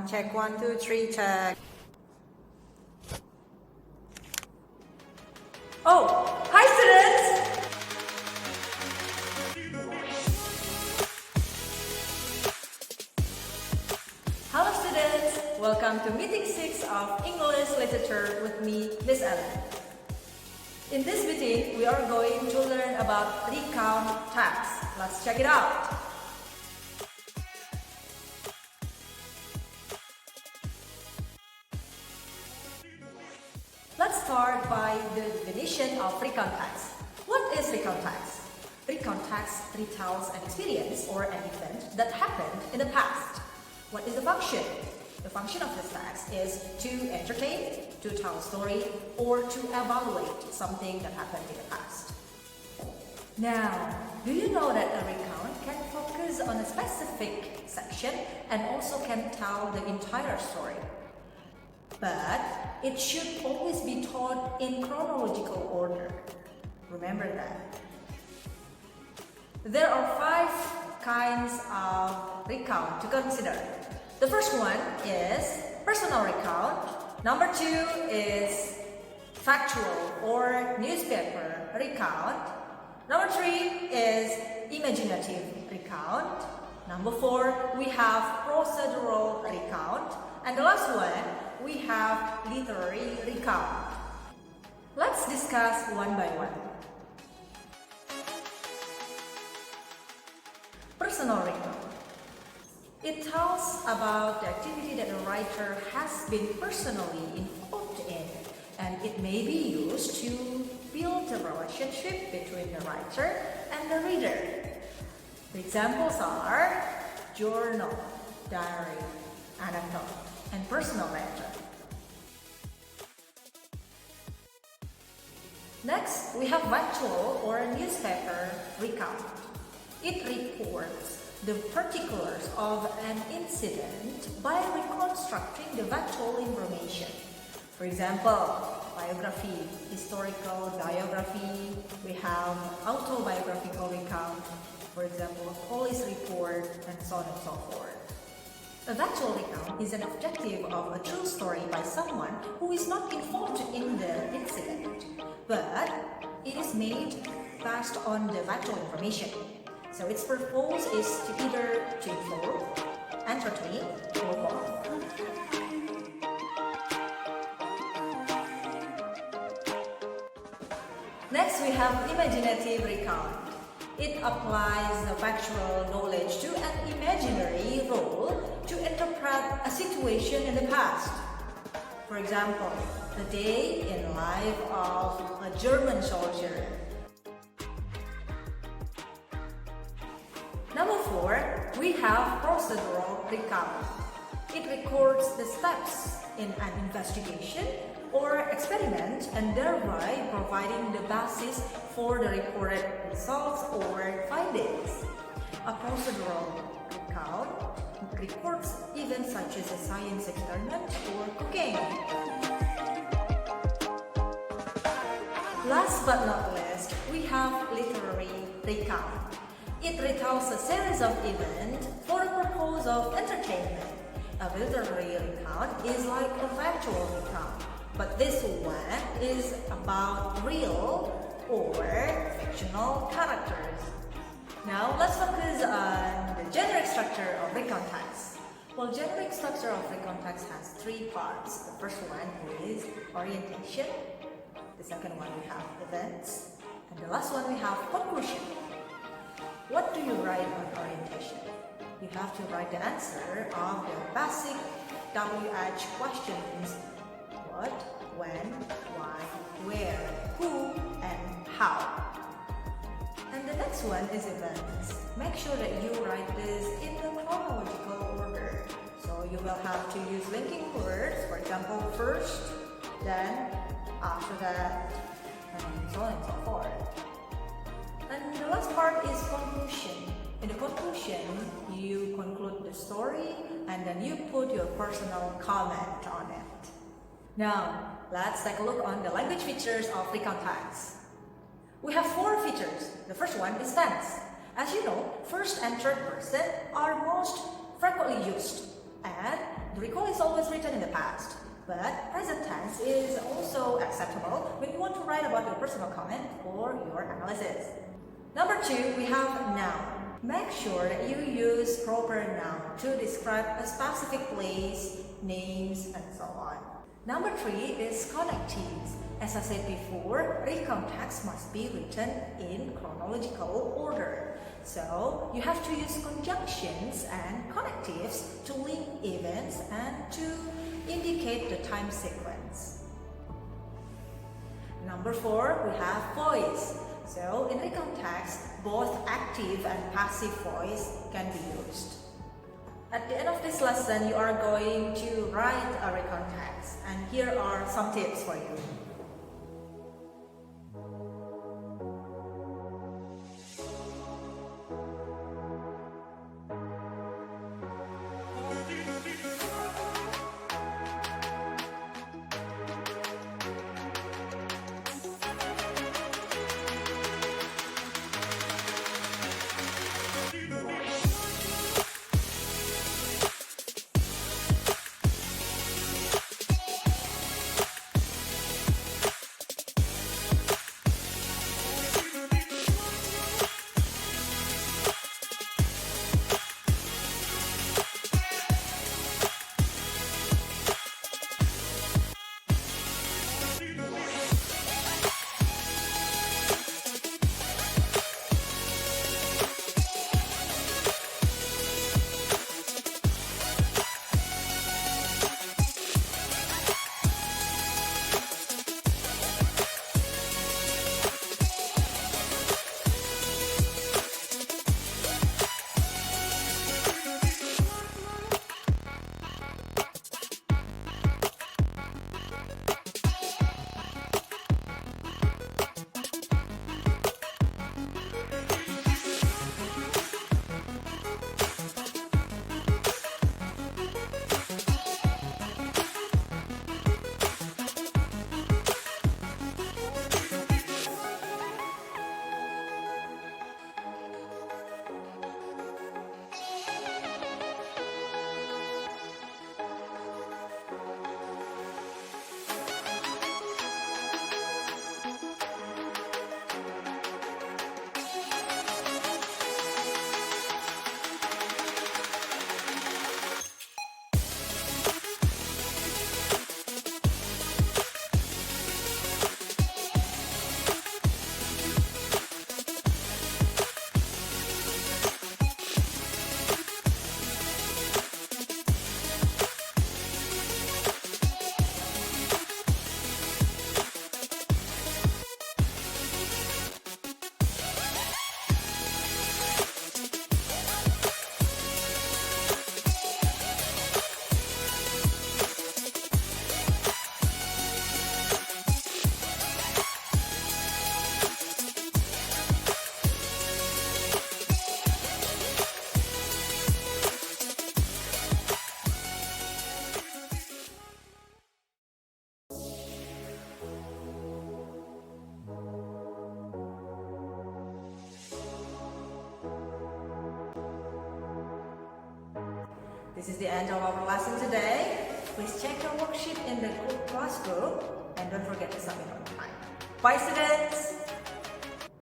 check 1, 2, 3, check. Oh, hi students! Hello students! Welcome to meeting 6 of English Literature with me, Miss Ellen. In this meeting, we are going to learn about recount text. Let's check it out. Let's start by the definition of recount text. What is recount text? Recount text retells an experience or an event that happened in the past. What is the function? The function of this text is to entertain, to tell a story, or to evaluate something that happened in the past. Now, do you know that a recount can focus on a specific section and also can tell the entire story? But it should always be taught in chronological order. Remember that. There are 5 kinds of recount to consider. The first one is personal recount. Number 2 is factual or newspaper recount. Number 3 is imaginative recount. Number 4, we have procedural recount. And the last one, we have literary recount. Let's discuss one by one. Personal recount. It tells about the activity that the writer has been personally involved in, and it may be used to build a relationship between the writer and the reader. The examples are journal, diary, anecdote, and personal letter. Next, we have factual or newspaper recount. It reports the particulars of an incident by reconstructing the factual information. For example, biography, historical biography, we have autobiographical recount, for example, a police report, and so on and so forth. A factual recount is an objective of a true story by someone who is not involved in the incident, but it is made based on the factual information. So its purpose is to either to inform, entertain, or both. Next, we have imaginative recount. It applies the factual knowledge to an imaginary role to interpret a situation in the past. For example, the day in life of a German soldier. Number 4, we have procedural recount. It records the steps in an investigation or experiment and thereby providing the basis for the reported results or findings. A procedural recount records events such as a science experiment or cooking. Last but not least, we have literary recount. It retells a series of events for the purpose of entertainment. A literary recount is like a factual recount, but this one is about real or fictional characters. Now let's focus on the generic structure of recount text. Well, generic structure of recount text has 3 parts. The first one is orientation. The second one we have events. And the last one we have conclusion. What do you write on orientation? You have to write the answer of the basic WH questions. What, when, why, where, who, and how. And the next one is events. Make sure that you write this in the chronological order. So you will have to use linking words, for example, first, then, after that, and so on and so forth. And the last part is conclusion. In the conclusion, you conclude the story and then you put your personal comment on it. Now, let's take a look on the language features of recount text. We have 4 features. The first one is tense. As you know, first and third person are most frequently used, and the recall is always written in the past. But present tense is also acceptable when you want to write about your personal comment or your analysis. Number 2, we have noun. Make sure that you use proper noun to describe a specific place, names, and so on. Number 3 is connectives. As I said before, recount text must be written in chronological order. So you have to use conjunctions and connectives to link events and to indicate the time sequence. Number 4, we have voice. So in recount text, both active and passive voice can be used. At the end of this lesson, you are going to write a recount text, and here are some tips for you. This is the end of our lesson today. Please check your worksheet in the class group and don't forget to submit on time. Bye students!